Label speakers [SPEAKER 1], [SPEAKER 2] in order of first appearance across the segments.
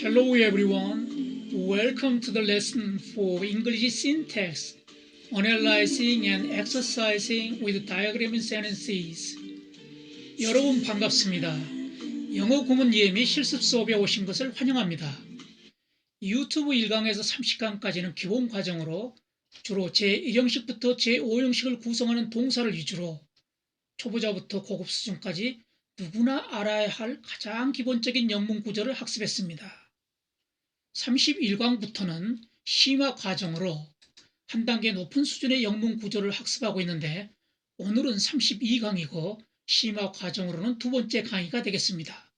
[SPEAKER 1] Hello everyone, welcome to the lesson for English syntax, analyzing and exercising with diagram sentences. 여러분 반갑습니다. 영어 구문 이해 및 실습 수업에 오신 것을 환영합니다. 유튜브 1강에서 30강까지는 기본 과정으로 주로 제1형식부터 제5형식을 구성하는 동사를 위주로 초보자부터 고급 수준까지 누구나 알아야 할 가장 기본적인 영문 구조를 학습했습니다. 31강부터는 심화 과정으로 한 단계 높은 수준의 영문 구조를 학습하고 있는데 오늘은 32강이고 심화 과정으로는 두 번째 강의가 되겠습니다.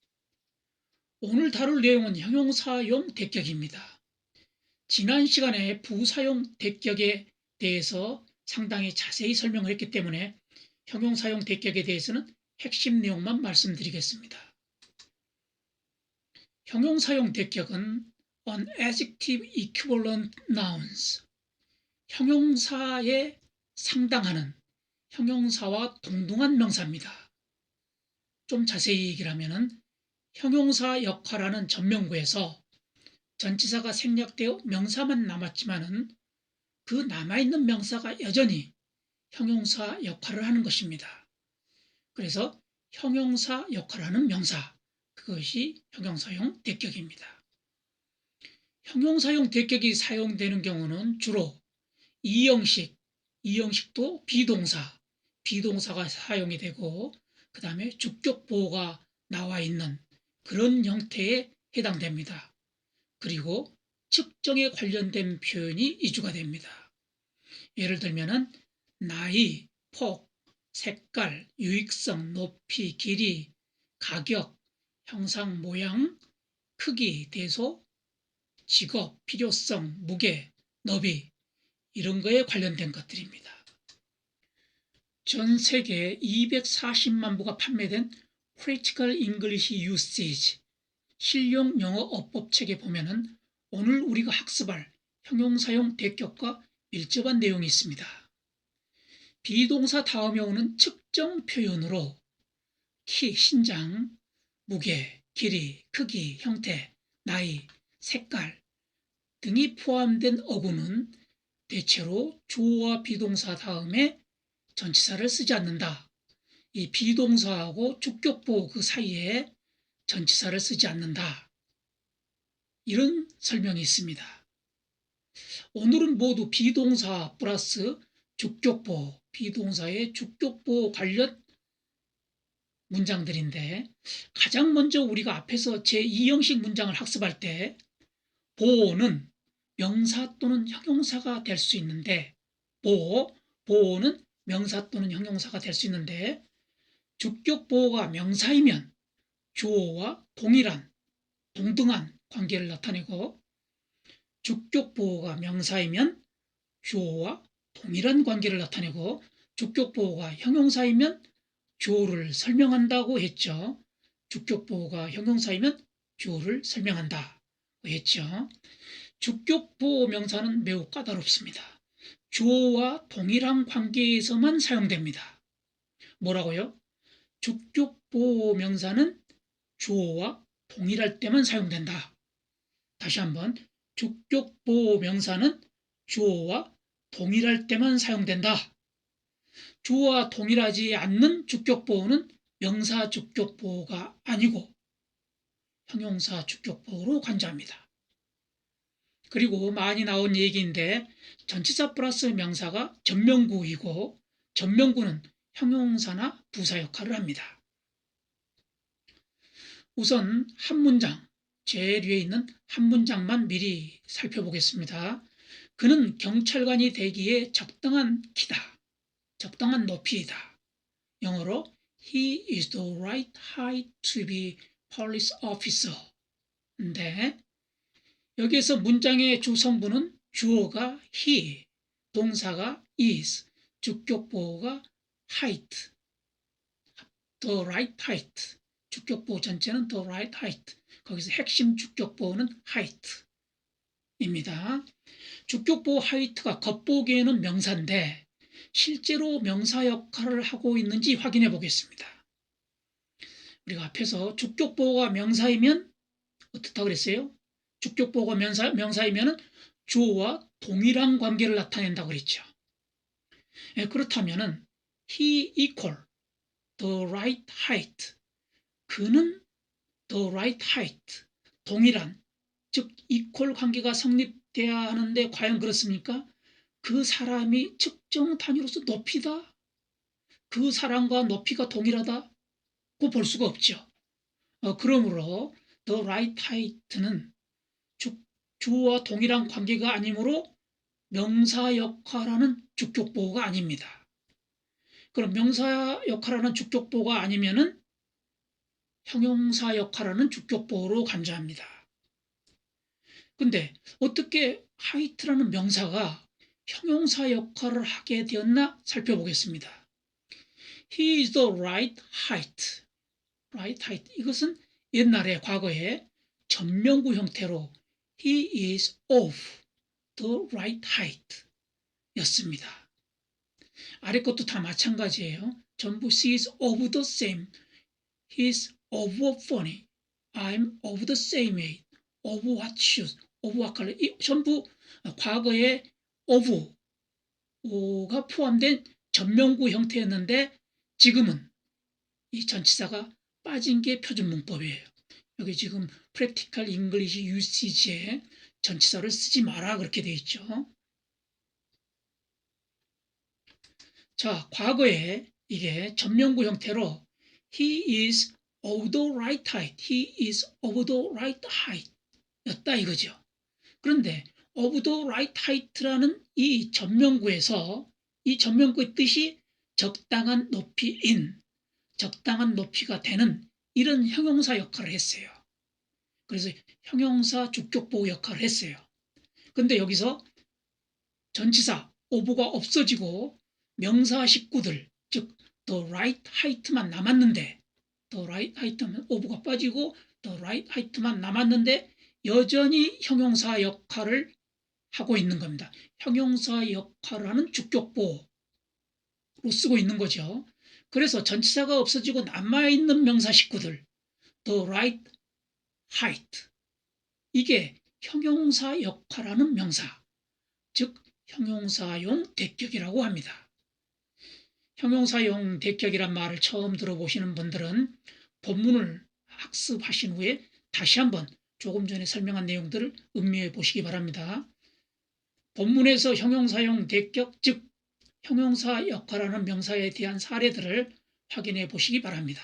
[SPEAKER 1] 오늘 다룰 내용은 형용사용 대격입니다. 지난 시간에 부사용 대격에 대해서 상당히 자세히 설명을 했기 때문에 형용사용 대격에 대해서는 핵심 내용만 말씀드리겠습니다. 형용사용 대격은 on adjective equivalent nouns, 형용사에 상당하는 형용사와 동등한 명사입니다. 좀 자세히 얘기를 하면은 형용사 역할하는 전명구에서 전치사가 생략되어 명사만 남았지만은 그 남아있는 명사가 여전히 형용사 역할을 하는 것입니다. 그래서 형용사 역할하는 명사, 그것이 형용사용 대격입니다. 형용사용 대격이 사용되는 경우는 주로 2형식도 비동사가 사용이 되고 그 다음에 주격보호가 나와 있는 그런 형태에 해당됩니다. 그리고 측정에 관련된 표현이 이주가 됩니다. 예를 들면은 나이, 폭, 색깔, 유익성, 높이, 길이, 가격, 형상, 모양, 크기, 대소, 직업, 필요성, 무게, 너비 이런 거에 관련된 것들입니다. 전 세계 240만 부가 판매된 Critical English Usage 실용 영어 어법책에 보면은 오늘 우리가 학습할 형용사용 대격과 밀접한 내용이 있습니다. 비동사 다음에 오는 측정 표현으로 키, 신장, 무게, 길이, 크기, 형태, 나이, 색깔 등이 포함된 어구는 대체로 주어와 비동사 다음에 전치사를 쓰지 않는다. 이 비동사하고 주격보호 그 사이에 전치사를 쓰지 않는다. 이런 설명이 있습니다. 오늘은 모두 비동사 플러스 주격보호, 비동사의 주격보호 관련 문장들인데 가장 먼저 우리가 앞에서 제2형식 문장을 학습할 때 보호는 명사 또는 형용사가 될 수 있는데 보호는 명사 또는 형용사가 될 수 있는데 주격보호가 명사이면 주어와 동등한 관계를 나타내고 주격보호가 명사이면 주어와 동일한 관계를 나타내고 주격보호가 형용사이면 주어를 설명한다고 했죠. 주격보호가 형용사이면 주어를 설명한다 했죠. 주격보호 명사는 매우 까다롭습니다. 주어와 동일한 관계에서만 사용됩니다. 뭐라고요? 주격보호 명사는 주어와 동일할 때만 사용된다. 다시 한번, 주격보호 명사는 주어와 동일할 때만 사용된다. 주어와 동일하지 않는 주격보호는 명사 주격보호가 아니고 형용사 주격보호로 간주합니다. 그리고 많이 나온 얘기인데 전치사 플러스 명사가 전명구이고 전명구는 형용사나 부사 역할을 합니다. 우선 한 문장, 제일 위에 있는 한 문장만 미리 살펴보겠습니다. 그는 경찰관이 되기에 적당한 키다. 적당한 높이이다. 영어로 He is the right height to be police officer. 근데 여기에서 문장의 주성분은 주어가 he, 동사가 is, 주격보호가 height, the right height. 주격보호 전체는 the right height. 거기서 핵심 주격보호는 height입니다. 주격보호 height가 겉보기에는 명사인데 실제로 명사 역할을 하고 있는지 확인해 보겠습니다. 우리가 앞에서 주격보호가 명사이면 어떻다 그랬어요? 주격보호가 명사이면 주어와 동일한 관계를 나타낸다고 그랬죠. 그렇다면 he equal the right height. 그는 the right height. 동일한, 즉 equal 관계가 성립돼야 하는데 과연 그렇습니까? 그 사람이 측정 단위로서 높이다? 그 사람과 높이가 동일하다? 고 볼 수가 없죠. 그러므로 the right height는 주어와 동일한 관계가 아니므로 명사 역할하는 주격보호가 아닙니다. 그럼 명사 역할하는 주격보호가 아니면은 형용사 역할하는 주격보호로 간주합니다. 근데 어떻게 height라는 명사가 형용사 역할을 하게 되었나 살펴보겠습니다. He is the right height. right height. 이것은 옛날에 과거에 전명구 형태로 he is of the right height 였습니다. 아래 것도 다 마찬가지예요. 전부 she is of the same. He is of funny. I'm of the same age. of what shoes. of what color. 전부 과거에 of가 포함된 전명구 형태였는데 지금은 이 전치사가 빠진 게 표준 문법이에요. 여기 지금 Practical English Usage에 전치사를 쓰지 마라 그렇게 돼 있죠. 자, 과거에 이게 전명구 형태로 he is of the right height, he is of the right height 였다 이거죠. 그런데 of the right height라는 이 전명구에서 이 전명구의 뜻이 적당한 높이인, 적당한 높이가 되는 이런 형용사 역할을 했어요. 그래서 형용사 주격보호 역할을 했어요. 근데 여기서 전치사 of가 없어지고 명사 식구들, 즉 the right height만 남았는데 the right height만 of가 빠지고 the right height만 남았는데 여전히 형용사 역할을 하고 있는 겁니다. 형용사 역할을 하는 주격보호로 쓰고 있는 거죠. 그래서 전치사가 없어지고 남아있는 명사 식구들 the right height 이게 형용사 역할하는 명사, 즉 형용사용 대격이라고 합니다. 형용사용 대격이란 말을 처음 들어보시는 분들은 본문을 학습하신 후에 다시 한번 조금 전에 설명한 내용들을 음미해 보시기 바랍니다. 본문에서 형용사용 대격, 즉 형용사 역할하는 명사에 대한 사례들을 확인해 보시기 바랍니다.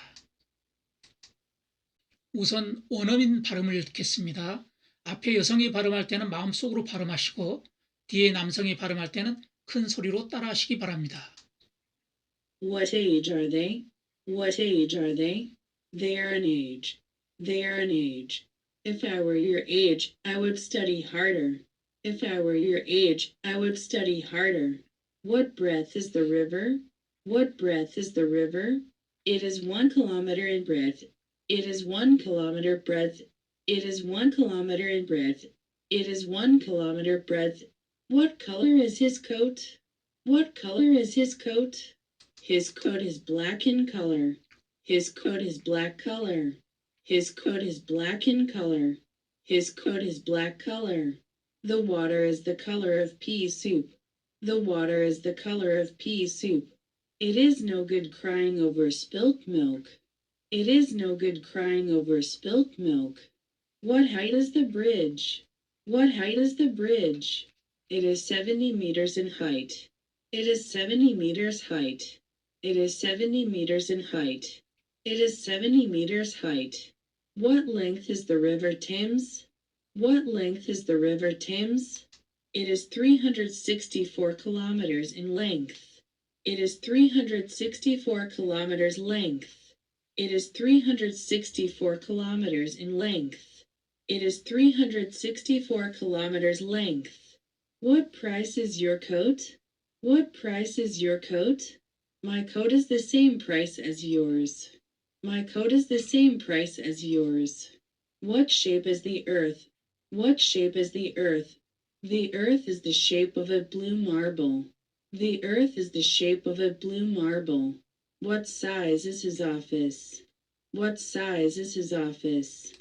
[SPEAKER 1] 우선 원어민 발음을 듣겠습니다. 앞에 여성이 발음할 때는 마음속으로 발음하시고 뒤에 남성이 발음할 때는 큰 소리로 따라하시기 바랍니다.
[SPEAKER 2] What age are they? What age are they? They are an age. They are an age. If I were your age, I would study harder. If I were your age, I would study harder. What breadth is the river? What breadth is the river? It is 1 kilometer in breadth. It is 1 kilometer breadth. It is 1 kilometer in breadth. It is 1 kilometer breadth. What color is his coat? What color is his coat? His coat is black in color. His coat is black color. His coat is black in color. His coat is black color. The water is the color of pea soup. The water is the color of pea soup. It is no good crying over spilt milk. It is no good crying over spilt milk. What height is the bridge? What height is the bridge? It is 70 meters in height. It is 70 meters height. It is 70 meters in height. It is 70 meters height. What length is the River Thames? What length is the River Thames? It is 364 kilometers in length. It is 364 kilometers length. It is 364 kilometers in length. It is 364 kilometers length. What price is your coat? What price is your coat? My coat is the same price as yours. My coat is the same price as yours. What shape is the earth? What shape is the earth? The earth is the shape of a blue marble. The earth is the shape of a blue marble. What size is his office? What size is his office?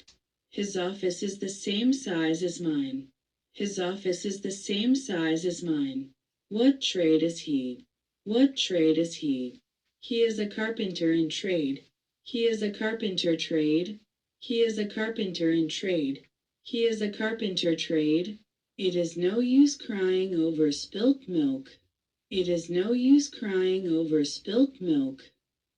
[SPEAKER 2] His office is the same size as mine. His office is the same size as mine. What trade is he? What trade is he? He is a carpenter in trade. He is a carpenter trade. He is a carpenter in trade. He is a carpenter trade. It is no use crying over spilt milk. It is no use crying over spilt milk.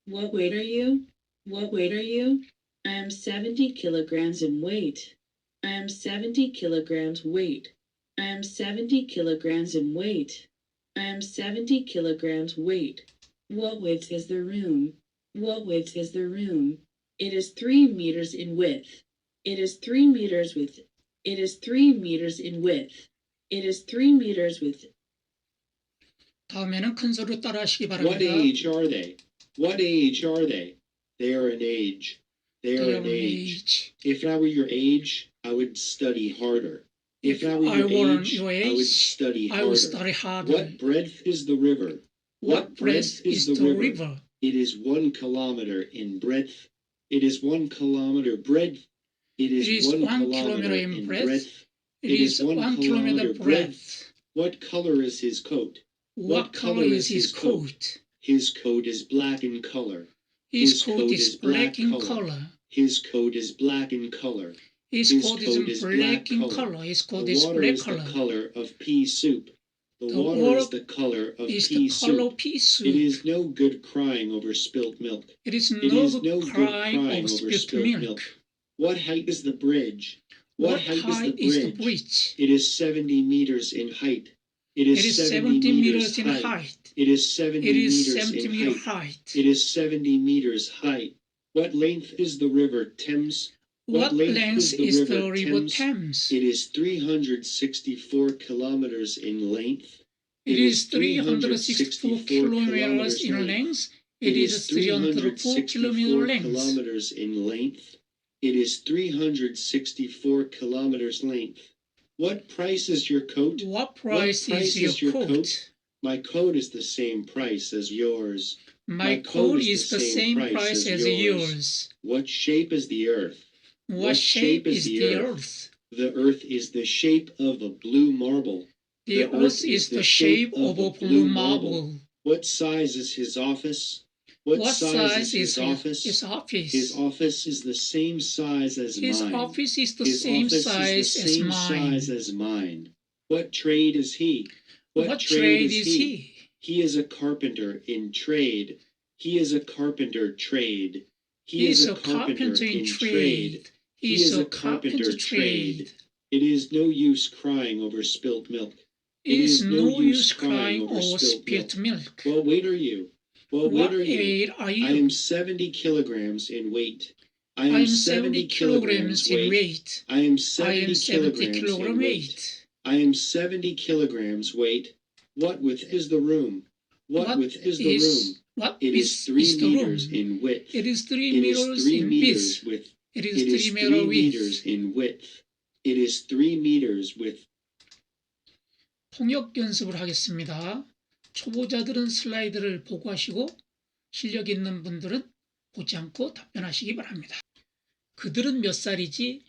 [SPEAKER 2] What weight are you? What weight are you? I am 70 kilograms in weight. I am 70 kilograms weight. I am 70 kilograms in weight. I am 70 kilograms weight. What width is the room? What width is the room? It is 3 meters in width. It is 3 meters width. It is 3 meters in width. It is 3 meters width.
[SPEAKER 1] 다음에는 큰 소리로 따라 하시기
[SPEAKER 3] What
[SPEAKER 1] 바랍니다.
[SPEAKER 3] age are they? What age are they? They are an age. They are an age. If I were your age, I would study harder. If I were your age, I would study
[SPEAKER 1] I would
[SPEAKER 3] harder.
[SPEAKER 1] study harder.
[SPEAKER 3] What breadth is the river?
[SPEAKER 1] What breadth is the river?
[SPEAKER 3] It is 1 kilometer in breadth. It is 1 kilometer breadth. It is 1 kilometer in breadth.
[SPEAKER 1] It is 1 kilometer breadth.
[SPEAKER 3] What color is his coat?
[SPEAKER 1] What color is his coat?
[SPEAKER 3] His coat is black in color.
[SPEAKER 1] His coat is black in color.
[SPEAKER 3] His coat is black in color.
[SPEAKER 1] His coat is black in color. His coat is
[SPEAKER 3] The water
[SPEAKER 1] black
[SPEAKER 3] is the
[SPEAKER 1] color.
[SPEAKER 3] color of pea soup. The
[SPEAKER 1] The
[SPEAKER 3] water is
[SPEAKER 1] water
[SPEAKER 3] the color of
[SPEAKER 1] Is
[SPEAKER 3] pea
[SPEAKER 1] the color
[SPEAKER 3] soup.
[SPEAKER 1] of pea
[SPEAKER 3] It
[SPEAKER 1] soup.
[SPEAKER 3] is no good crying over spilt milk.
[SPEAKER 1] It is
[SPEAKER 3] It
[SPEAKER 1] no
[SPEAKER 3] is no
[SPEAKER 1] good
[SPEAKER 3] good
[SPEAKER 1] crying
[SPEAKER 3] crying
[SPEAKER 1] over
[SPEAKER 3] over
[SPEAKER 1] spilt
[SPEAKER 3] spilt
[SPEAKER 1] milk.
[SPEAKER 3] milk. What height is the bridge?
[SPEAKER 1] What
[SPEAKER 3] height
[SPEAKER 1] height is the bridge?
[SPEAKER 3] It is 70 meters in height. It
[SPEAKER 1] It
[SPEAKER 3] is
[SPEAKER 1] is
[SPEAKER 3] 70
[SPEAKER 1] 70
[SPEAKER 3] meters
[SPEAKER 1] meters in
[SPEAKER 3] height.
[SPEAKER 1] height.
[SPEAKER 3] It is 70
[SPEAKER 1] It is
[SPEAKER 3] meters
[SPEAKER 1] 70
[SPEAKER 3] in
[SPEAKER 1] meter
[SPEAKER 3] height.
[SPEAKER 1] height.
[SPEAKER 3] It is 70 meters height. What length is the river Thames?
[SPEAKER 1] What length is the river
[SPEAKER 3] Thames?
[SPEAKER 1] Thames?
[SPEAKER 3] It is 364 kilometers in length.
[SPEAKER 1] It is 364 kilometers in length. It is 304 kilometer length.
[SPEAKER 3] kilometers in length. It is 364 kilometers length. What price is your coat?
[SPEAKER 1] What price is your coat?
[SPEAKER 3] My coat is the same price as yours.
[SPEAKER 1] My coat is the same price as yours.
[SPEAKER 3] What shape is the earth?
[SPEAKER 1] What shape is the earth?
[SPEAKER 3] The earth is the shape of a blue marble.
[SPEAKER 1] The earth is the shape of a blue marble.
[SPEAKER 3] What size is his office?
[SPEAKER 1] What size is
[SPEAKER 3] his office?
[SPEAKER 1] his office?
[SPEAKER 3] His office is the same size as
[SPEAKER 1] His
[SPEAKER 3] mine.
[SPEAKER 1] office is the
[SPEAKER 3] His
[SPEAKER 1] same
[SPEAKER 3] office
[SPEAKER 1] size
[SPEAKER 3] is the
[SPEAKER 1] as
[SPEAKER 3] same
[SPEAKER 1] mine.
[SPEAKER 3] size as mine. What trade is he?
[SPEAKER 1] What trade is he?
[SPEAKER 3] He is a carpenter in trade. He is a carpenter trade.
[SPEAKER 1] He is a carpenter in trade. He is a carpenter trade.
[SPEAKER 3] It is no use crying over spilt milk.
[SPEAKER 1] It is no use crying over spilt milk.
[SPEAKER 3] What weight are you? What weight
[SPEAKER 1] What
[SPEAKER 3] are you?
[SPEAKER 1] weight are
[SPEAKER 3] I
[SPEAKER 1] you?
[SPEAKER 3] am 70 kilograms in weight.
[SPEAKER 1] I am 70 kilograms in weight.
[SPEAKER 3] I am
[SPEAKER 1] I
[SPEAKER 3] 70
[SPEAKER 1] am 70
[SPEAKER 3] kilograms
[SPEAKER 1] kilogram
[SPEAKER 3] in weight.
[SPEAKER 1] weight.
[SPEAKER 3] I am 70 kilograms weight. What width is the room? What width is the room?
[SPEAKER 1] What
[SPEAKER 3] It is
[SPEAKER 1] is
[SPEAKER 3] 3
[SPEAKER 1] the room?
[SPEAKER 3] meters in width.
[SPEAKER 1] It is 3
[SPEAKER 3] It is
[SPEAKER 1] meters
[SPEAKER 3] 3
[SPEAKER 1] in
[SPEAKER 3] meters
[SPEAKER 1] width.
[SPEAKER 3] width.
[SPEAKER 1] It
[SPEAKER 3] It
[SPEAKER 1] is
[SPEAKER 3] is
[SPEAKER 1] 3
[SPEAKER 3] 3
[SPEAKER 1] meter
[SPEAKER 3] meters
[SPEAKER 1] width.
[SPEAKER 3] in width. It is 3 meters width.
[SPEAKER 1] 통역 연습을 하겠습니다. 초보자들은 슬라이드를 보고 하시고 실력 있는 분들은 보지 않고 답변하시기 바랍니다. 그들은 몇 살이지?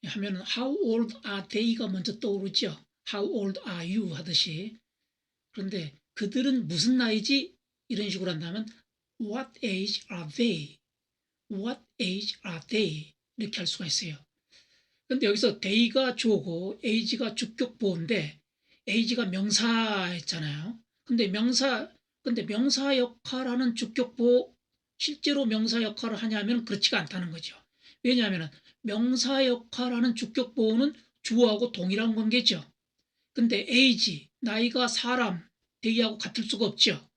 [SPEAKER 1] 하면 How old are they가 먼저 떠오르죠. How old are you 하듯이. 그런데 그들은 무슨 나이지? 이런 식으로 한다면 What age are they? What age are they? 이렇게 할 수가 있어요. 근데 여기서 they가 주어고 age가 주격보호인데 age가 명사였잖아요. 근데 명사 역할하는 주격보호 실제로 명사 역할을 하냐면 그렇지가 않다는 거죠. 왜냐하면 명사 역할하는 주격보호는 주어하고 동일한 관계죠. 근데 age, 나이가 사람, they하고 같을 수가 없죠.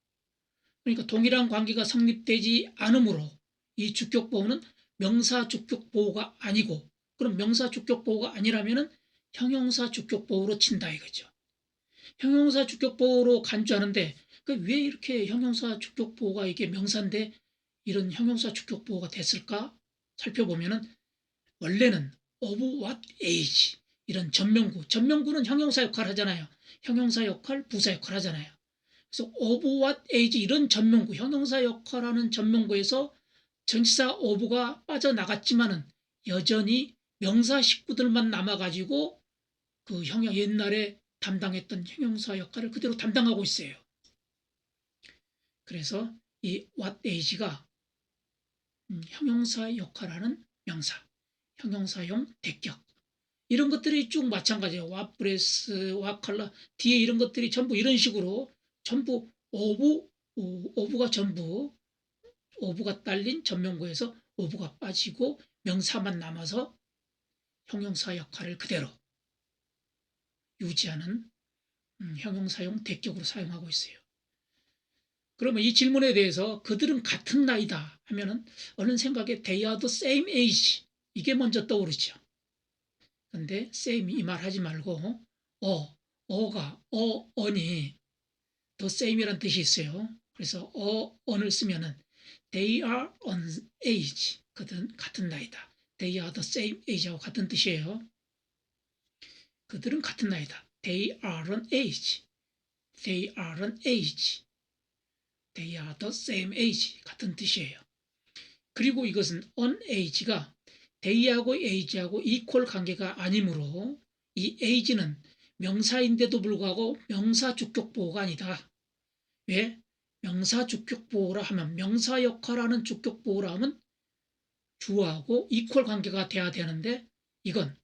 [SPEAKER 1] 그러니까 동일한 관계가 성립되지 않으므로 이 주격보호는 명사 주격보호가 아니고, 그럼 명사 주격보호가 아니라면 형용사 주격보호로 친다 이거죠. 형용사 주격보호로 간주하는데 왜 이렇게 형용사 주격보호가 이게 명사인데 이런 형용사 주격보호가 됐을까 살펴보면은 원래는 of what age 이런 전명구는 형용사 역할 하잖아요. 형용사 역할, 부사 역할 하잖아요. 그래서 of what age 이런 전명구, 형용사 역할하는 전명구에서 전치사 of가 빠져나갔지만은 여전히 명사 식구들만 남아가지고 그 옛날에 담당했던 형용사 역할을 그대로 담당하고 있어요. 그래서 이 what age가 형용사 역할하는 명사, 형용사용 대격 이런 것들이 쭉 마찬가지예요. what dress, what color 뒤에 이런 것들이 전부 이런 식으로 전부 of가 전부 of가 딸린 전명구에서 of가 빠지고 명사만 남아서 형용사 역할을 그대로 유지하는 형용사용 대격으로 사용하고 있어요. 그러면 이 질문에 대해서 그들은 같은 나이다 하면은 어느 생각에 they are the same age 이게 먼저 떠오르죠. 근데 same 이 말 하지 말고 on이 the same이란 뜻이 있어요. 그래서 on을 쓰면은 they are on age 그들은 같은 나이다. they are the same age하고 같은 뜻이에요. 그들은 같은 나이다. they are on age. they are on age. they are the same age 같은 뜻이에요. 그리고 이것은 on age가 they하고 age하고 equal 관계가 아니므로 이 age는 명사인데도 불구하고 명사 주격보호가 아니다. 왜? 명사 주격보호라 하면 명사 역할하는 주격보호라 하면 주어하고 equal 관계가 돼야 되는데 이건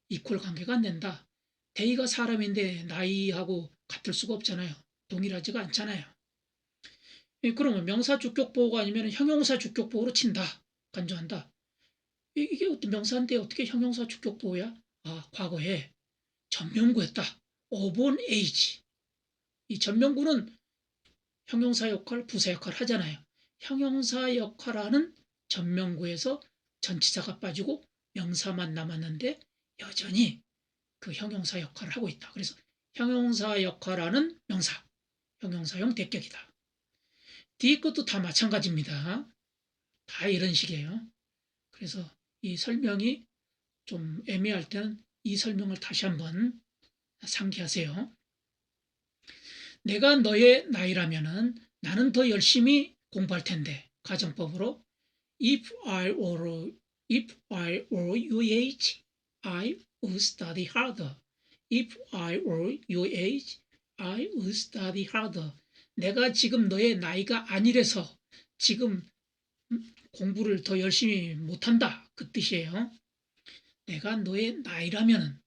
[SPEAKER 1] equal 관계가 안 된다. they가 사람인데 나이하고 같을 수가 없잖아요. 동일하지가 않잖아요. 그러면 명사 주격보호가 아니면 형용사 주격보호로 친다. 간주한다. 이게 어떤 명사인데 어떻게 형용사 주격보호야? 과거에 전명구였다. of an age. 이 전명구는 형용사 역할, 부사 역할 하잖아요. 형용사 역할하는 전명구에서 전치사가 빠지고 명사만 남았는데 여전히 그 형용사 역할을 하고 있다. 그래서 형용사 역할하는 명사, 형용사용 대격이다. 뒤에 것도 다 마찬가지입니다. 다 이런 식이에요. 그래서 이 설명이 좀 애매할 때는 이 설명을 다시 한번 상기하세요. 내가 너의 나이라면은 나는 더 열심히 공부할 텐데 가정법으로 if I were your age, I would study harder. If I were your age, I would study harder. 내가 지금 너의 나이가 아니래서 지금 공부를 더 열심히 못한다. 그 뜻이에요. 내가 너의 나이라면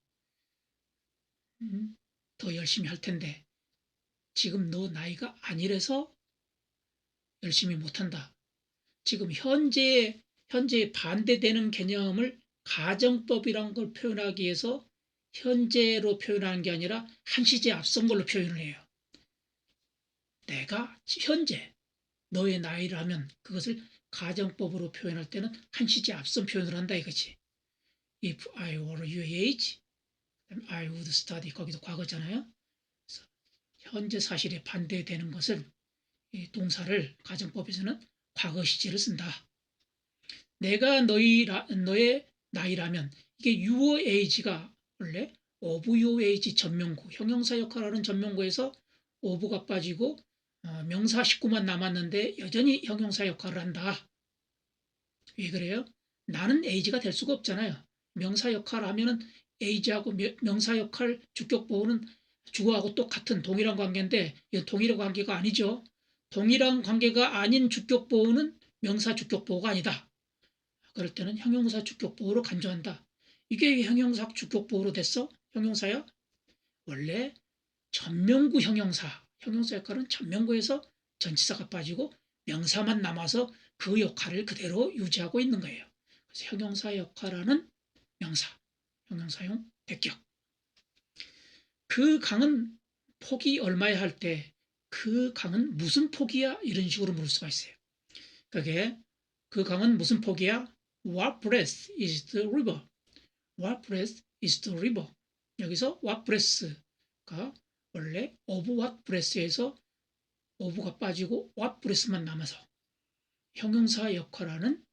[SPEAKER 1] 더 열심히 할 텐데 지금 너 나이가 아니래서 열심히 못한다. 지금 현재에 반대되는 개념을 가정법이란 걸 표현하기 위해서 현재로 표현하는 게 아니라 한 시제 앞선 걸로 표현을 해요. 내가 현재 너의 나이라면 그것을 가정법으로 표현할 때는 한 시제 앞선 표현을 한다 이거지. If I were your age, I would study. 거기도 과거잖아요. 그래서 현재 사실에 반대되는 것을 이 동사를 가정법에서는 과거 시제를 쓴다. 내가 너의 나이라면 이게 your age가 원래 of your age 전명구, 형용사 역할하는 전명구에서 of가 빠지고 명사 식구만 남았는데 여전히 형용사 역할을 한다. 왜 그래요? 나는 age가 될 수가 없잖아요. 명사 역할 하면은 age하고 명사 역할 주격보호는 주어하고 똑같은 동일한 관계인데 이건 동일한 관계가 아니죠. 동일한 관계가 아닌 주격보호는 명사 주격보호가 아니다. 그럴 때는 형용사 주격보호로 간주한다. 이게 형용사 주격보호로 됐어? 형용사야? 원래 전명구 형용사 역할은 전명구에서 전치사가 빠지고 명사만 남아서 그 역할을 그대로 유지하고 있는 거예요. 그래서 형용사 역할하는 명사, 형용사용 대격. 그 강은 폭이 얼마야 할 때 그 강은 무슨 폭이야? 이런 식으로 물을 수가 있어요. 그게 그 강은 무슨 폭이야? What breadth is the river? What breadth is the river? 여기서 what breadth가 원래 of what breadth에서 of가 빠지고 what breadth만 남아서 형용사 역할하는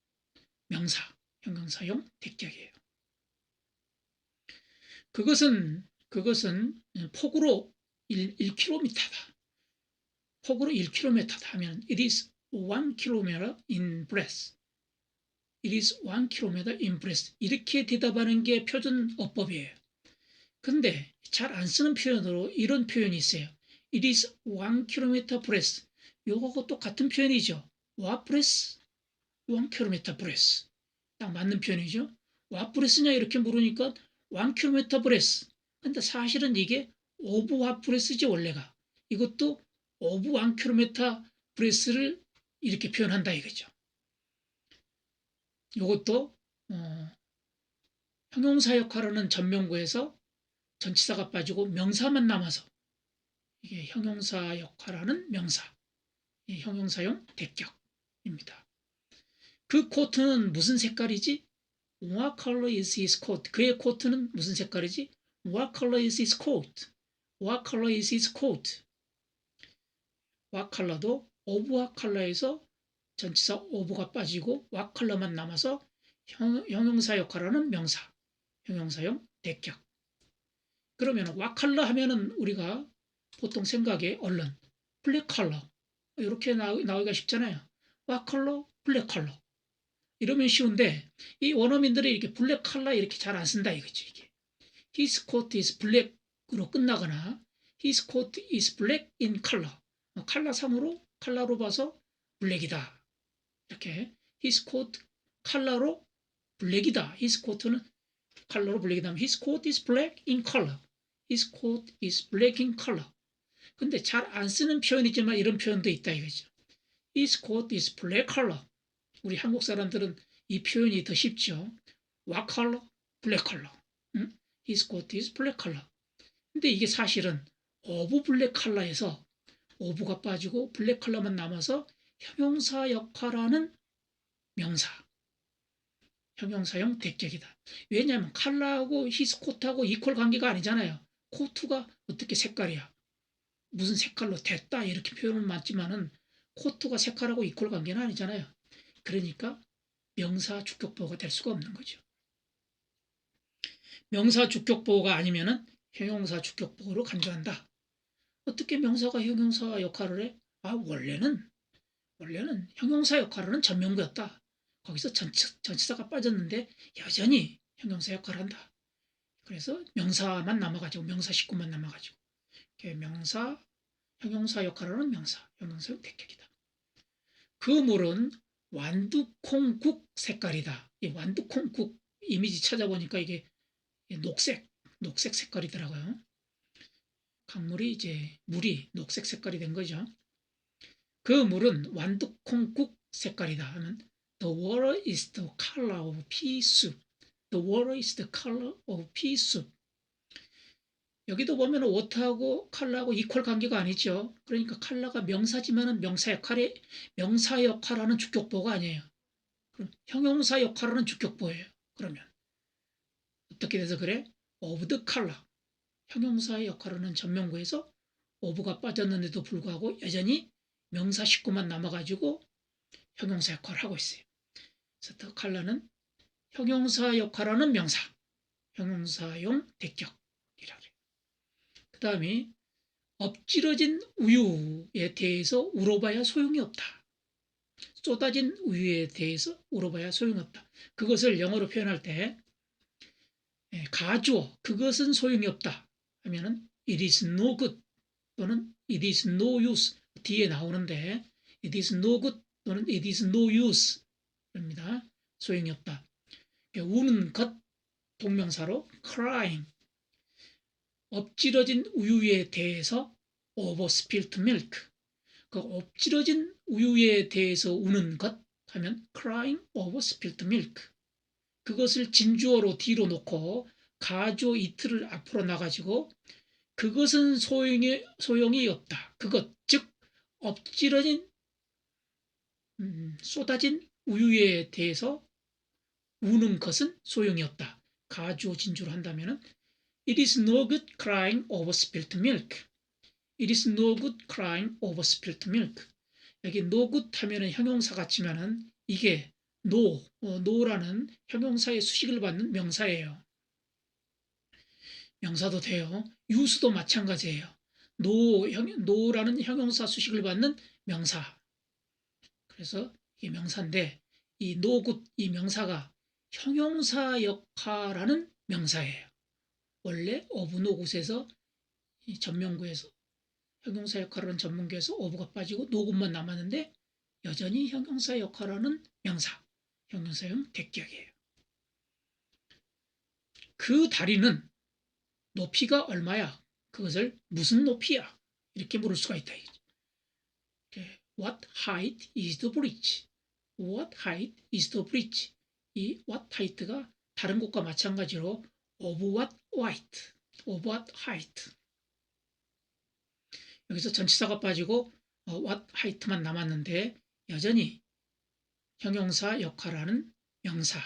[SPEAKER 1] 명사, 형용사용 대격이에요. 그것은 폭으로 1km다. 폭으로 1km다 하면 it is 1km in breadth. It is 1km in breadth. 이렇게 대답하는 게 표준 어법이에요. 근데 잘 안 쓰는 표현으로 이런 표현이 있어요. It is 1km breadth. 요거하고 똑같은 표현이죠. What breadth? 1km breadth. 딱 맞는 표현이죠. What breadth냐 이렇게 물으니까 1km breadth. 근데 사실은 이게 of what breadth지 원래가. 이것도 of 1km breadth를 이렇게 표현한다 이거죠. 이것도 형용사 역할하는 전명구에서 전치사가 빠지고 명사만 남아서 이게 형용사 역할하는 명사, 형용사용 대격입니다. 그 코트는 무슨 색깔이지? What color is his coat? 그의 코트는 무슨 색깔이지? What color is his coat? What color is his coat? What color도 of what color에서 전치사 of가 빠지고 what color만 남아서 형용사 역할하는 명사, 형용사용 대격. 그러면 what color 하면은 우리가 보통 생각에 얼른 블랙 컬러 이렇게 나오기가 쉽잖아요. what color, 블랙 컬러 이러면 쉬운데 이 원어민들이 이렇게 블랙 컬러 이렇게 잘 안 쓴다 이거지 이게. His coat is black으로 끝나거나 His coat is black in color. 컬러로 봐서 블랙이다. 이렇게 His coat 컬러로 블랙이다. His coat는 컬러로 블랙이다. His coat is black in color. His coat is black in color. 근데 잘 안 쓰는 표현이지만 이런 표현도 있다 이거죠. His coat is black color. 우리 한국 사람들은 이 표현이 더 쉽죠. What color? black color. 응? His coat is black color. 근데 이게 사실은 of black color에서 of가 빠지고 블랙 컬러만 남아서 형용사 역할하는 명사, 형용사용 대격이다. 왜냐하면 컬러하고 his coat하고 이퀄 관계가 아니잖아요. 코트가 어떻게 색깔이야? 무슨 색깔로 됐다 이렇게 표현은 맞지만은 코트가 색깔하고 이퀄 관계는 아니잖아요. 그러니까 명사 주격보호가 될 수가 없는 거죠. 명사 주격보호가 아니면은 형용사 주격보호로 간주한다. 어떻게 명사가 형용사 역할을 해? 원래는 형용사 역할을 하는 전명구였다. 거기서 전치사가 빠졌는데 여전히 형용사 역할을 한다. 그래서 명사만 남아가지고 명사 식구만 남아가지고 명사, 형용사 역할을 하는 명사, 형용사용 대격이다. 그 물은 완두콩국 색깔이다. 이 완두콩국 이미지 찾아보니까 이게 녹색 색깔이더라고요. 강물이 이제 물이 녹색 색깔이 된 거죠. 그 물은 완두콩국 색깔이다 하면 The water is the color of pea soup. The water is the color of pea soup. 여기도 보면 water하고 color하고 이퀄 관계가 아니죠. 그러니까 color가 명사지만은 명사 역할하는 주격보가 아니에요. 그럼 형용사 역할하는 주격보예요. 그러면 어떻게 돼서 그래? Of the color. 형용사의 역할하는 전명구에서 of가 빠졌는데도 불구하고 여전히 명사 식구만 남아가지고 형용사 역할을 하고 있어요. 그래서 the color는 형용사 역할하는 명사, 형용사용 대격이라 그래요. 그 다음에 엎질러진 우유에 대해서 울어봐야 소용이 없다. 쏟아진 우유에 대해서 울어봐야 소용이 없다. 그것을 영어로 표현할 때 가주어 그것은 소용이 없다 하면은 it is no good 또는 it is no use 뒤에 나오는데 it is no good 또는 it is no use 입니다. 소용이 없다. 우는 것 동명사로 crying. 엎질러진 우유에 대해서 over spilt milk. 그 엎질러진 우유에 대해서 우는 것 하면 crying over spilt milk. 그것을 진주어로 뒤로 놓고 가주어 이틀을 앞으로 나가지고 그것은 소용이 없다. 그것 즉 엎질러진 쏟아진 우유에 대해서 우는 것은 소용이 없다. 가주어 진주로 한다면은 It is no good crying over spilt milk. It is no good crying over spilt milk. 여기 no good 하면은 형용사 같지만은 이게 no라는 형용사의 수식을 받는 명사예요. 명사도 돼요. use도 마찬가지예요. 노라는 형용사 수식을 받는 명사. 그래서 이게 명사인데 이 no good 이 명사가 형용사 역할하는 명사예요. 원래 of no good에서 이 전명구에서 형용사 역할하는 전문구에서 of가 빠지고 no good만 남았는데 여전히 형용사 역할하는 명사, 형용사형 대격이에요. 그 다리는 높이가 얼마야? 그것을 무슨 높이야? 이렇게 물을 수가 있다. What height is the bridge? What height is the bridge? 이 what height가 다른 곳과 마찬가지로 of what height, of what height. 여기서 전치사가 빠지고 what height만 남았는데 여전히 형용사 역할하는 명사.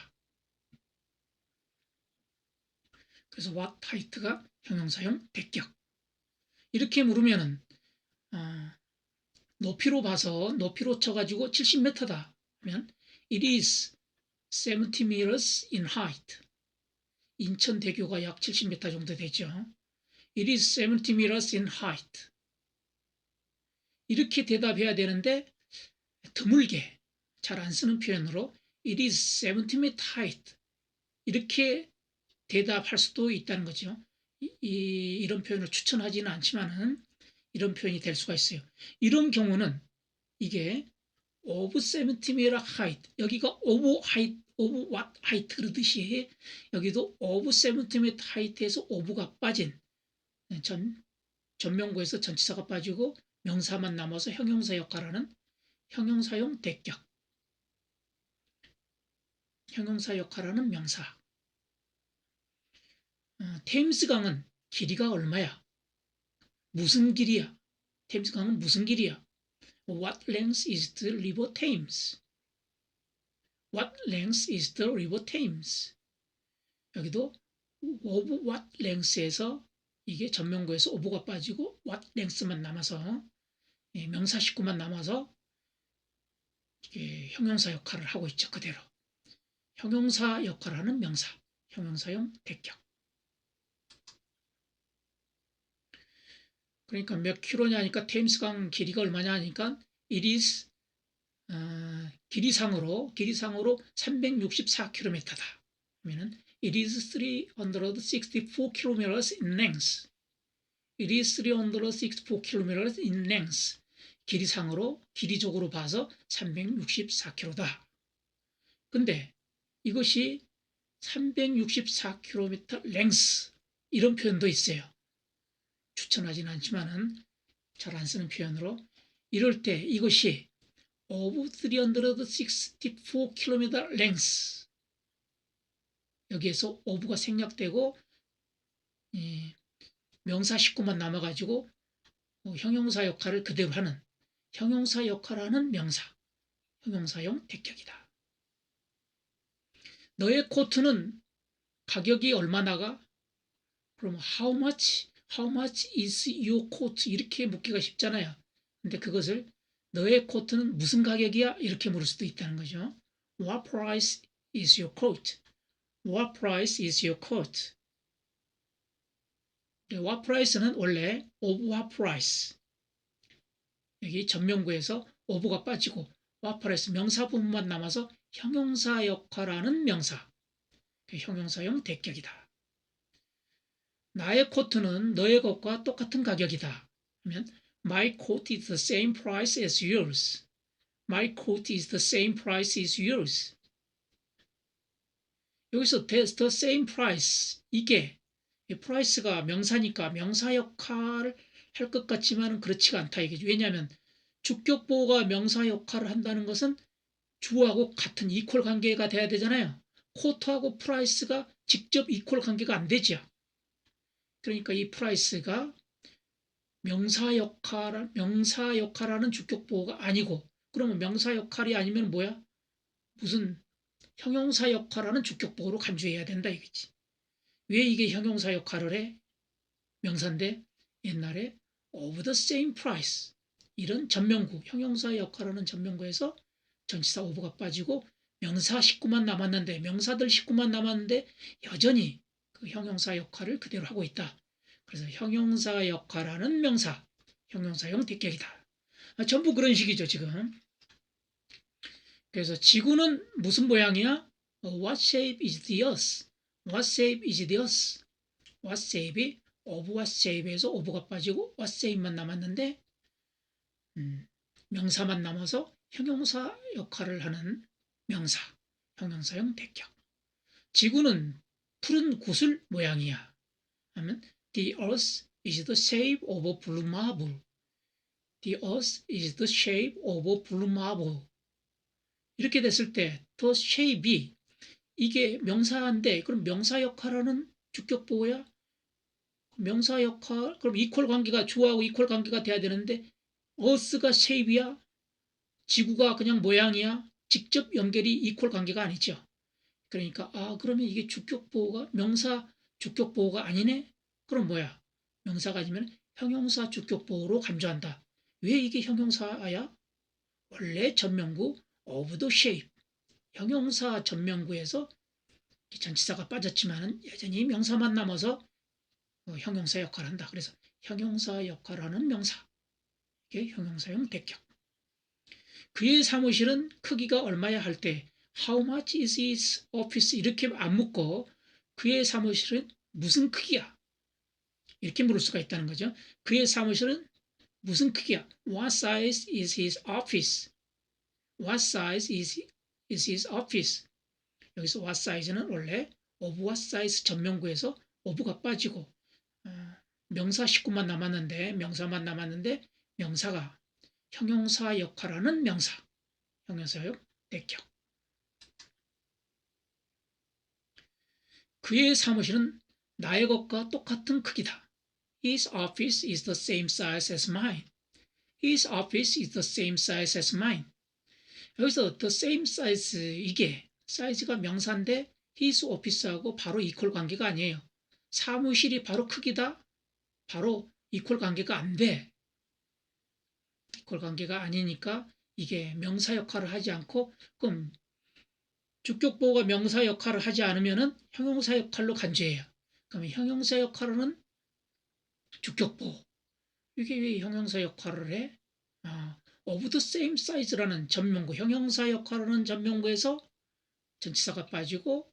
[SPEAKER 1] 그래서 what height가 형용사형 대격. 이렇게 물으면은 높이로 봐서 높이로 쳐가지고 70m다 하면 it is 70 meters in height. 인천대교가 약 70m 정도 되죠. It is 70 meters in height. 이렇게 대답해야 되는데 드물게 잘 안 쓰는 표현으로 it is 70 meters height. 이렇게 대답할 수도 있다는 거죠. 이런 표현을 추천하지는 않지만은 이런 표현이 될 수가 있어요. 이런 경우는 이게 of 70 meter height, 여기가 of height, of what height 그러듯이 여기도 of 70 meter height에서 of가 빠진 전명구에서 전치사가 빠지고 명사만 남아서 형용사 역할하는 형용사용 대격, 형용사 역할하는 명사. 테임스강은 길이가 얼마야? 무슨 길이야? 테임스강은 무슨 길이야? What length is the river Thames? What length is the river Thames? 여기도 of what length에서 이게 전명구에서 of가 빠지고 what length만 남아서 명사 식구만 남아서 이게 형용사 역할을 하고 있죠. 그대로. 형용사 역할을 하는 명사, 형용사용 대격. 그러니까 몇 킬로냐 하니까 테임스강 길이가 얼마냐 하니까 it is 길이상으로 364km다. 그러면은 it is 364km in length. It is 364km in length. 길이적으로 봐서 364km다. 근데 이것이 364km length 이런 표현도 있어요. 추천하지는 않지만은 잘 안 쓰는 표현으로 이럴 때 이것이 of 364km length 여기에서 of가 생략되고 명사 식구만 남아가지고 형용사 역할을 그대로 하는 형용사 역할하는 명사, 형용사용 대격이다. 너의 코트는 가격이 얼마나가? 그럼 how much is your coat? 이렇게 묻기가 쉽잖아요. 근데 그것을 너의 코트는 무슨 가격이야? 이렇게 물을 수도 있다는 거죠. What price is your coat? What price is your coat? what price는 원래 of what price. 여기 전명구에서 of가 빠지고 what price 명사 부분만 남아서 형용사 역할하는 명사. 형용사용 대격이다. 나의 코트는 너의 것과 똑같은 가격이다. 하면 My coat is the same price as yours. My coat is the same price as yours. 여기서 the same price 이게 price가 명사니까 명사 역할을 할 것 같지만 그렇지가 않다 이거죠. 왜냐하면 주격보호가 명사 역할을 한다는 것은 주어하고 같은 이퀄 관계가 돼야 되잖아요. 코트하고 프라이스가 직접 이퀄 관계가 안 되죠. 그러니까 이 프라이스가 명사 역할하는 주격보호가 아니고 그러면 명사 역할이 아니면 뭐야? 무슨 형용사 역할하는 주격보호로 간주해야 된다 이거지. 왜 이게 형용사 역할을 해? 명사인데 옛날에 of the same price 이런 전명구 형용사 역할하는 전명구에서 전치사 of가 빠지고 명사 식구만 남았는데 명사들 식구만 남았는데 여전히 그 형용사 역할을 그대로 하고 있다. 그래서 형용사 역할하는 명사, 형용사형 대격이다. 전부 그런 식이죠, 지금. 그래서 지구는 무슨 모양이야? What shape is the earth? What shape is the earth? What shape이 of what shape에서 of가 빠지고 what shape만 남았는데 명사만 남아서 형용사 역할을 하는 명사, 형용사형 대격. 지구는 푸른 구슬 모양이야. 하면 The earth is the shape of a blue marble. The earth is the shape of a blue marble. 이렇게 됐을 때 the shape이 이게 명사인데 그럼 명사 역할하는 주격보호야? 명사 역할 그럼 이퀄 관계가 주어하고 이퀄 관계가 돼야 되는데 earth가 shape이야? 지구가 그냥 모양이야? 직접 연결이 이퀄 관계가 아니죠. 그러니까 그러면 이게 주격보호가 명사 주격보호가 아니네? 그럼 뭐야? 명사가 아니면 형용사 주격보호로 간주한다. 왜 이게 형용사야? 원래 전명구 of the shape 형용사 전명구에서 전치사가 빠졌지만 여전히 명사만 남아서 형용사 역할을 한다. 그래서 형용사 역할을 하는 명사 이게 형용사형 대격. 그의 사무실은 크기가 얼마야 할 때 How much is his office? 이렇게 안 묻고 그의 사무실은 무슨 크기야? 이렇게 물을 수가 있다는 거죠. 그의 사무실은 무슨 크기야? What size is his office? What size is his office? 여기서 what size는 원래 of what size 전명구에서 of가 빠지고 명사 식구만 남았는데 명사만 남았는데 명사가 형용사 역할하는 명사 형용사역 대격. 그의 사무실은 나의 것과 똑같은 크기다. His office is the same size as mine. His office is the same size as mine. 여기서 the same size 이게 사이즈가 명사인데 his office하고 바로 이퀄 관계가 아니에요. 사무실이 바로 크기다. 바로 이퀄 관계가 안 돼. 이퀄 관계가 아니니까 이게 명사 역할을 하지 않고 그럼 주격보호가 명사 역할을 하지 않으면은 형용사 역할로 간주해요. 그러면 형용사 역할은 주격보호. 이게 왜 형용사 역할을 해? of the same size라는 전명구, 형용사 역할하는 전명구에서 전치사가 빠지고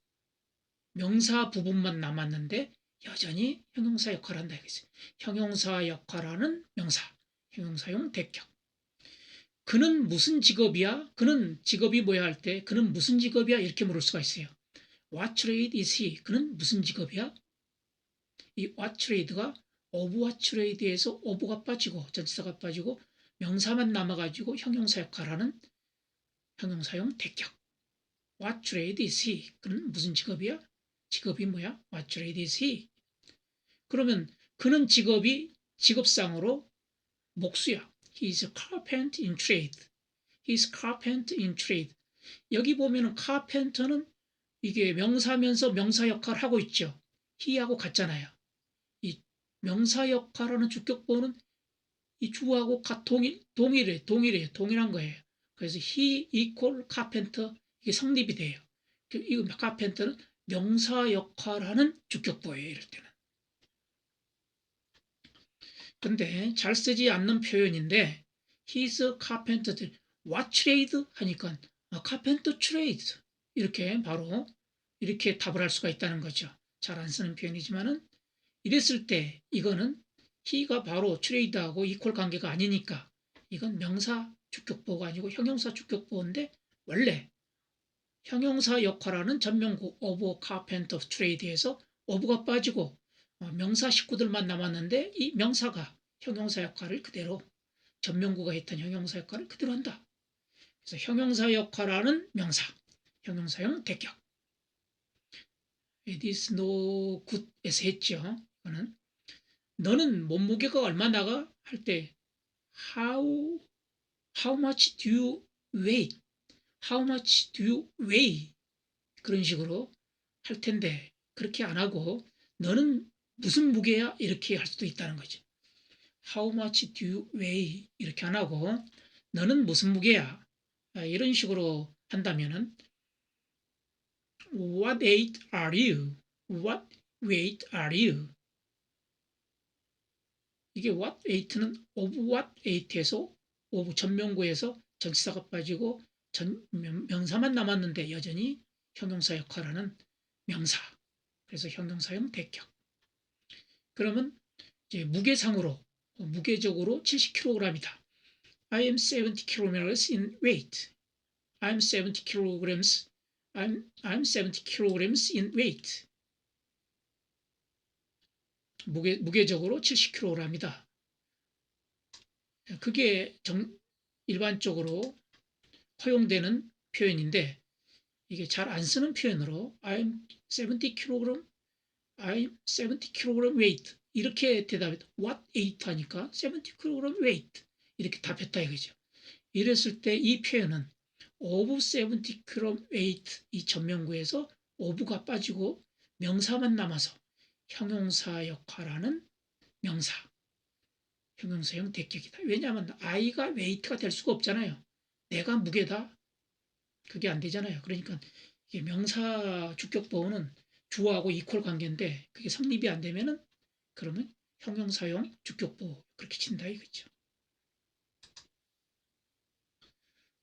[SPEAKER 1] 명사 부분만 남았는데 여전히 형용사 역할을 한다. 형용사 역할하는 명사, 형용사용 대격. 그는 무슨 직업이야? 그는 직업이 뭐야 할 때 그는 무슨 직업이야? 이렇게 물을 수가 있어요. What trade is he? 그는 무슨 직업이야? 이 what trade가 of what trade에서 of가 빠지고 전치사가 빠지고 명사만 남아가지고 형용사 역할을 하는 형용사용 대격. What trade is he? 그는 무슨 직업이야? 직업이 뭐야? What trade is he? 그러면 그는 직업이 직업상으로 목수야. He is a carpenter in trade. He is carpenter in trade. 여기 보면은 carpenter는 이게 명사면서 명사 역할을 하고 있죠. he하고 같잖아요. 이 명사 역할하는 주격보호는 이 주어하고 동일한 거예요. 그래서 he equal carpenter 이게 성립이 돼요. 이 carpenter는 명사 역할하는 주격보호예요. 이럴 때는. 근데 잘 쓰지 않는 표현인데 he's a carpenter. what trade 하니까 carpenter trade 이렇게 바로 이렇게 답을 할 수가 있다는 거죠. 잘 안 쓰는 표현이지만은 이랬을 때 이거는 he가 바로 trade하고 equal 관계가 아니니까 이건 명사 주격보호가 아니고 형용사 주격보호인데 원래 형용사 역할하는 전명구 of carpenter trade에서 of가 빠지고 명사 식구들만 남았는데 이 명사가 형용사 역할을 그대로 전명구가 했던 형용사 역할을 그대로 한다. 그래서 형용사 역할하는 명사, 형용사용 대격. It is no good에서 했죠. 이거는 너는 몸무게가 얼마 나가? 할 때 how much do you weigh? How much do you weigh? 그런 식으로 할 텐데 그렇게 안 하고 너는 무슨 무게야? 이렇게 할 수도 있다는 거죠. How much do you weigh? 이렇게 안 하고 너는 무슨 무게야? 이런 식으로 한다면은 What weight are you? What weight are you? 이게 what 8는 of what 8에서 of 전명구에서 전치사가 빠지고 명사만 남았는데 여전히 형용사 역할하는 명사. 그래서 형용사형 대격. 그러면 이제 무게상으로 무게적으로 70kg이다. I am 70 kilograms in weight. I'm 70 kilograms. I'm 70 kilograms in weight. 무게적으로 70kg이다. 그게 일반적으로 허용되는 표현인데 이게 잘 안 쓰는 표현으로 I'm 70 kg, I'm 70 kg weight 이렇게 대답했다. What 8 하니까 70 kg weight 이렇게 답했다 이거죠. 이랬을 때 이 표현은 of 70 kg weight 이 전명구에서 of가 빠지고 명사만 남아서 형용사 역할하는 명사, 형용사형 대격이다. 왜냐하면 I가 weight가 될 수가 없잖아요. 내가 무게다. 그게 안 되잖아요. 그러니까 이게 명사 주격보호는 주어하고 이퀄 관계인데 그게 성립이 안 되면은 그러면 형용사형 주격보호 그렇게 친다 이거죠.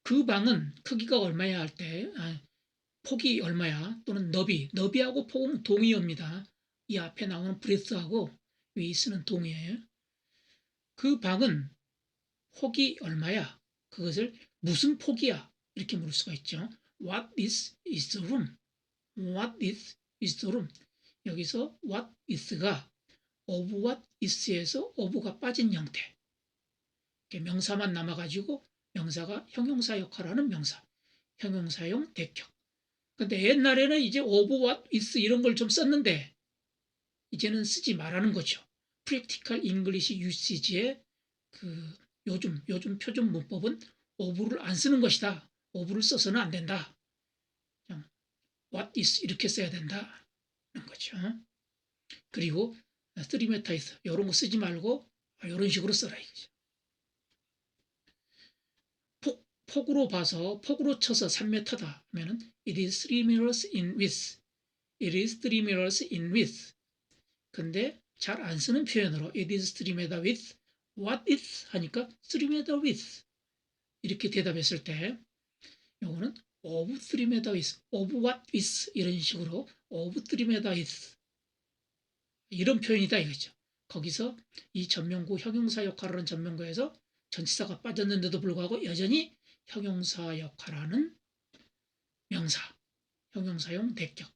[SPEAKER 1] 그 방은 크기가 얼마야 할 때 폭이 얼마야 또는 너비하고 폭은 동의어입니다. 이 앞에 나오는 breath하고 위에 쓰는 동의어예요. 그 방은 폭이 얼마야? 그것을 무슨 폭이야? 이렇게 물을 수가 있죠. What is the room? What is the room? 여기서 what is가 of what is에서 of가 빠진 형태. 명사만 남아가지고 명사가 형용사 역할을 하는 명사. 형용사용 대격. 근데 옛날에는 이제 of what is 이런 걸 좀 썼는데 이제는 쓰지 말라는 거죠. Practical English Usage의 그 요즘 표준 문법은 of를 안 쓰는 것이다. of를 써서는 안 된다. 그냥 what is 이렇게 써야 된다는 거죠. 그리고 3m is 이런 거 쓰지 말고 이런 식으로 써라 이거죠. 폭으로 봐서 폭으로 쳐서 3m다 하면은 it is 3 meters in width. It is 3 meters in width. 근데 잘 안 쓰는 표현으로 it is 3 meter width. What is 하니까 3 meter width. 이렇게 대답했을 때 요거는 of 3 meter width, of what is 이런 식으로 of 3 meter width 이런 표현이다 이거죠. 거기서 이 전명구 형용사 역할을 하는 전명구에서 전치사가 빠졌는데도 불구하고 여전히 형용사 역할하는 명사, 형용사용 대격.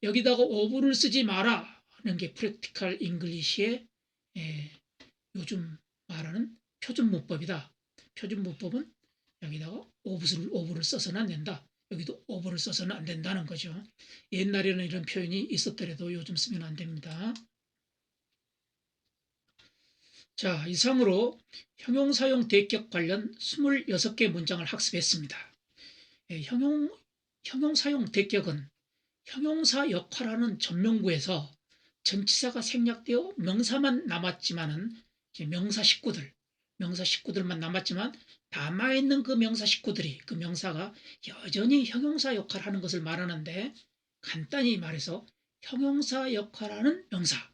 [SPEAKER 1] 여기다가 of를 쓰지 마라 하는 게 프랙티컬 잉글리시의 요즘 말하는 표준 문법이다. 표준 문법은 여기다가 of를 써서는 안 된다. 여기도 of를 써서는 안 된다는 거죠. 옛날에는 이런 표현이 있었더라도 요즘 쓰면 안 됩니다. 자, 이상으로 형용사용 대격 관련 26개 문장을 학습했습니다. 형용사용 대격은 형용사 역할하는 전명구에서 전치사가 생략되어 명사만 남았지만은 명사 식구들만 남았지만 남아있는 그 명사 식구들이 그 명사가 여전히 형용사 역할하는 것을 말하는데 간단히 말해서 형용사 역할하는 명사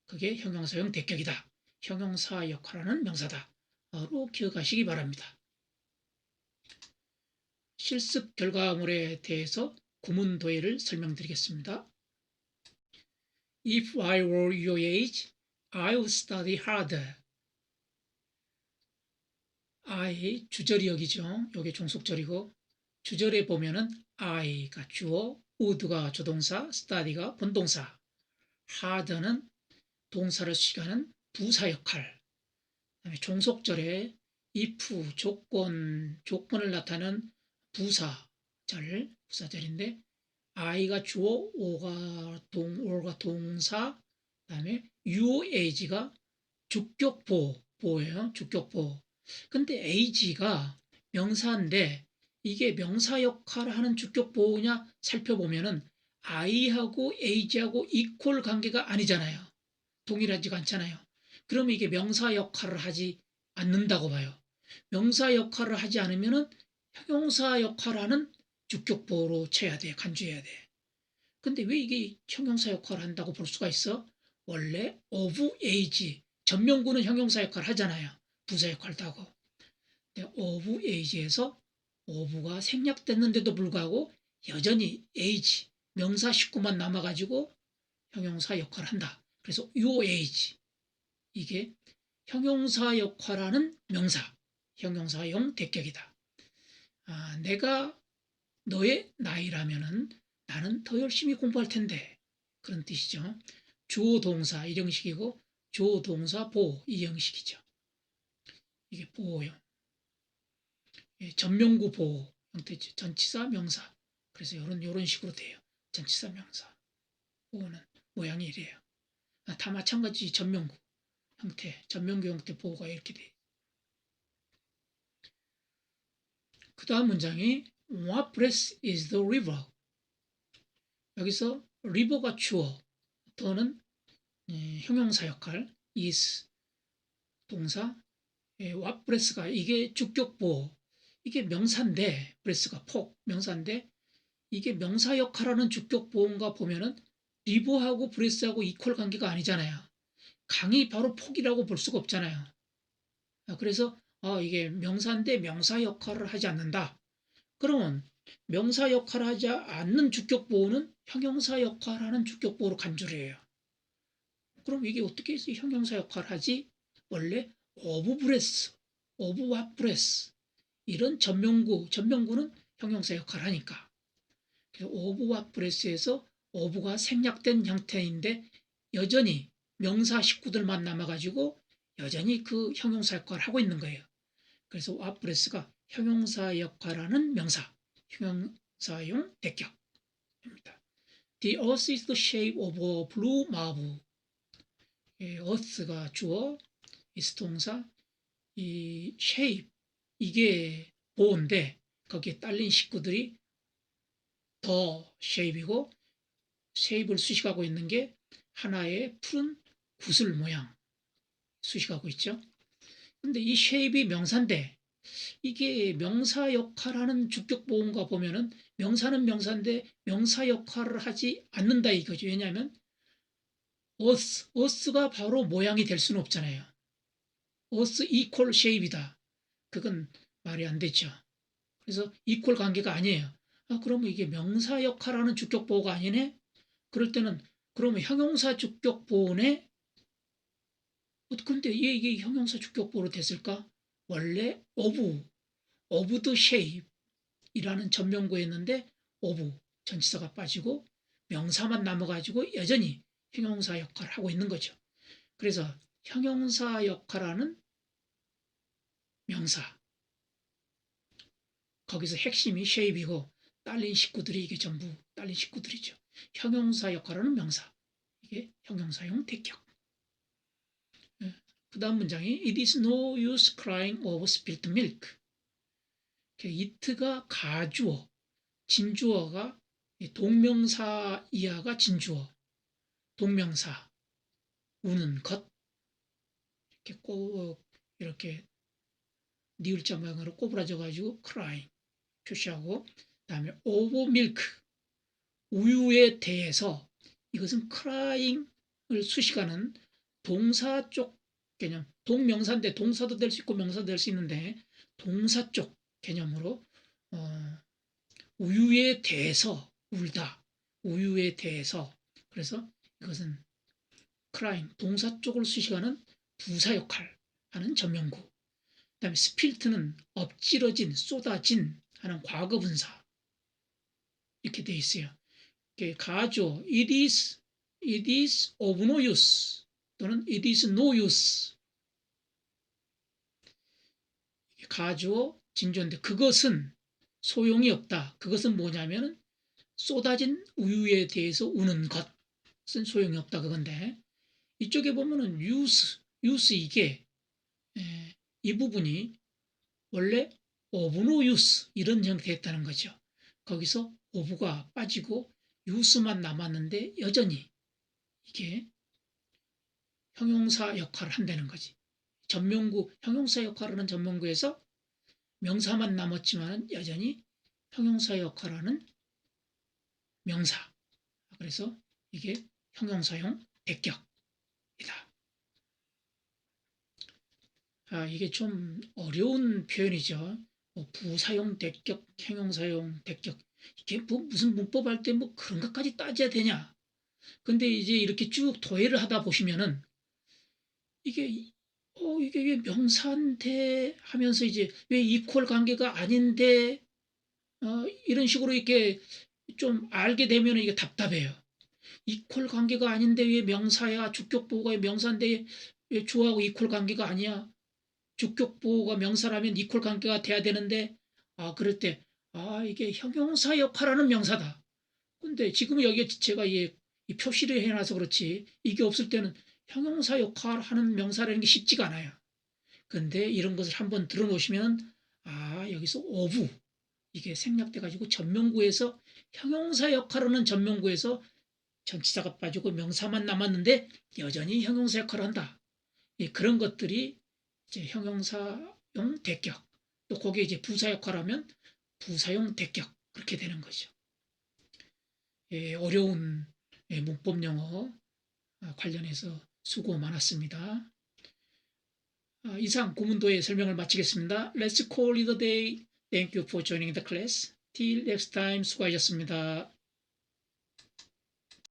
[SPEAKER 1] 그게 형용사용 대격이다. 형용사 역할하는 명사다로 기억하시기 바랍니다. 실습 결과물에 대해서 구문 도해를 설명드리겠습니다. If I were your age, I would study harder. I 주절이역이죠. 이게 종속절이고 주절에 보면은 I가 주어, would가 조동사, study가 본동사, harder는 동사를 수식하는 부사 역할. 그다음에 종속절에 if 조건을 나타내는 부사절인데 I가 주어, O가 동사, 그다음에 your age가 주격보예요. 주격보. 근데 age가 명사인데 이게 명사 역할을 하는 주격보호냐 살펴보면은 I하고 age하고 이퀄 관계가 아니잖아요. 동일하지가 않잖아요. 그러면 이게 명사 역할을 하지 않는다고 봐요. 명사 역할을 하지 않으면은 형용사 역할을 하는 주격보호로 쳐야 돼, 간주해야 돼. 근데 왜 이게 형용사 역할을 한다고 볼 수가 있어? 원래 of age, 전명구는 형용사 역할 하잖아요. 부사 역할도 하고. 근데 of age에서 of가 생략됐는데도 불구하고 여전히 age, 명사 식구만 남아가지고 형용사 역할을 한다. 그래서 your age, 이게 형용사 역할하는 명사, 형용사용 대격이다. 내가 너의 나이라면은 나는 더 열심히 공부할 텐데, 그런 뜻이죠. 주어 동사 이 형식이고 주어 동사 보호 이 형식이죠. 이게 보호용. 전명구 보호 형태죠. 전치사 명사. 그래서 이런 식으로 돼요. 전치사 명사. 보호는 모양이 이래요. 다 마찬가지 전명구 형태, 전명구 형태 보호가 이렇게 돼요. 그 다음 문장이 What place is the river? 여기서 river가 주어, 더는 형용사 역할, is 동사, what place가 이게 주격 보호, 이게 명사인데, place가 폭, 명사인데 이게 명사 역할하는 주격 보호인가 보면은 리버하고 브레스하고 이퀄 관계가 아니잖아요. 강이 바로 폭이라고 볼 수가 없잖아요. 그래서 이게 명사인데 명사 역할을 하지 않는다. 그러면 명사 역할을 하지 않는 주격 보호는 형용사 역할하는 주격 보호로 간주를 해요. 그럼 이게 어떻게 해서 형용사 역할을 하지? 원래 of breath, of what breath 이런 전명구는 형용사 역할을 하니까. 그래서 of what breath에서 of가 생략된 형태인데 여전히 명사 식구들만 남아가지고 여전히 그 형용사 역할을 하고 있는 거예요. 그래서 what breath가 형용사 역할하는 명사, 형용사용 대격입니다. The earth is the shape of a blue marble. earth가 주어, is 동사, 이 shape 이게 보호인데 거기에 딸린 식구들이 더 shape이고 shape를 수식하고 있는 게 하나의 푸른 구슬 모양 수식하고 있죠. 근데 이 shape이 명사인데 이게 명사 역할하는 주격 보호인가 보면은 명사는 명사인데 명사 역할을 하지 않는다 이거죠. 왜냐하면 earth가 바로 모양이 될 수는 없잖아요. earth equal shape이다. 그건 말이 안 되죠. 그래서 equal 관계가 아니에요. 그러면 이게 명사 역할하는 주격 보호가 아니네? 그럴 때는 그러면 형용사 주격 보호네? 근데 이게 형용사 주격 보호로 됐을까? 원래 of the shape 이라는 전명구였는데 of 전치사가 빠지고 명사만 남아가지고 여전히 형용사 역할을 하고 있는 거죠. 그래서 형용사 역할하는 명사 거기서 핵심이 shape이고 딸린 식구들이 이게 전부 딸린 식구들이죠. 형용사 역할하는 명사 이게 형용사용 대격. 그 다음 문장이 It is no use crying over spilt milk. it가 가주어, 진주어가 동명사 이하가 진주어, 동명사 우는 것 이렇게 이렇게 니을자 모양으로 꼬부라져 가지고 crying 표시하고 그다음에 over milk 우유에 대해서 이것은 crying을 수식하는 동사 쪽 개념, 동명사인데 동사도 될 수 있고 명사도 될 수 있는데 동사 쪽 개념으로 우유에 대해서 울다, 우유에 대해서 그래서 이것은 crying 동사 쪽을 수식하는 부사 역할 하는 전명구. 그다음에 spilt는 엎질러진, 쏟아진 하는 과거 분사 이렇게 돼 있어요. 가죠. It is of no use 또는 it is no use. 가주어 진주어인데 그것은 소용이 없다. 그것은 뭐냐면은 쏟아진 우유에 대해서 우는 것은 소용이 없다 그건데 이쪽에 보면은 use 이게 이 부분이 원래 of no use 이런 형태였다는 거죠. 거기서 of가 빠지고 use만 남았는데 여전히 이게 형용사 역할을 한다는 거지. 전명구 형용사 역할을 하는 전명구에서 명사만 남았지만 여전히 형용사 역할을 하는 명사. 그래서 이게 형용사용 대격이다. 이게 좀 어려운 표현이죠. 뭐 부사용 대격, 형용사용 대격. 이게 뭐 무슨 문법 할 때 뭐 그런 것까지 따져야 되냐? 근데 이제 이렇게 쭉 도해를 하다 보시면은 이게 이게 왜 명사인데 하면서 이제 왜 이퀄 관계가 아닌데 이런 식으로 이렇게 좀 알게 되면 이게 답답해요. 이퀄 관계가 아닌데 왜 명사야? 주격보호가 명사인데 왜 주어하고 이퀄 관계가 아니야? 주격보호가 명사라면 이퀄 관계가 돼야 되는데 그럴 때 이게 형용사 역할하는 명사다. 근데 지금 여기 제가 이 표시를 해놔서 그렇지 이게 없을 때는 형용사 역할하는 명사라는 게 쉽지가 않아요. 근데 이런 것을 한번 들어놓으시면 여기서 어부 이게 생략돼 가지고 전명구에서 형용사 역할하는 전명구에서 전치사가 빠지고 명사만 남았는데 여전히 형용사 역할을 한다. 그런 것들이 이제 형용사용 대격 또 거기에 이제 부사 역할하면 부사용 대격 그렇게 되는 거죠. 어려운 문법 영어 관련해서 수고 많았습니다. 이상 고문도의 설명을 마치겠습니다. Let's call it a day. Thank you for joining the class. Till next time. 수고하셨습니다.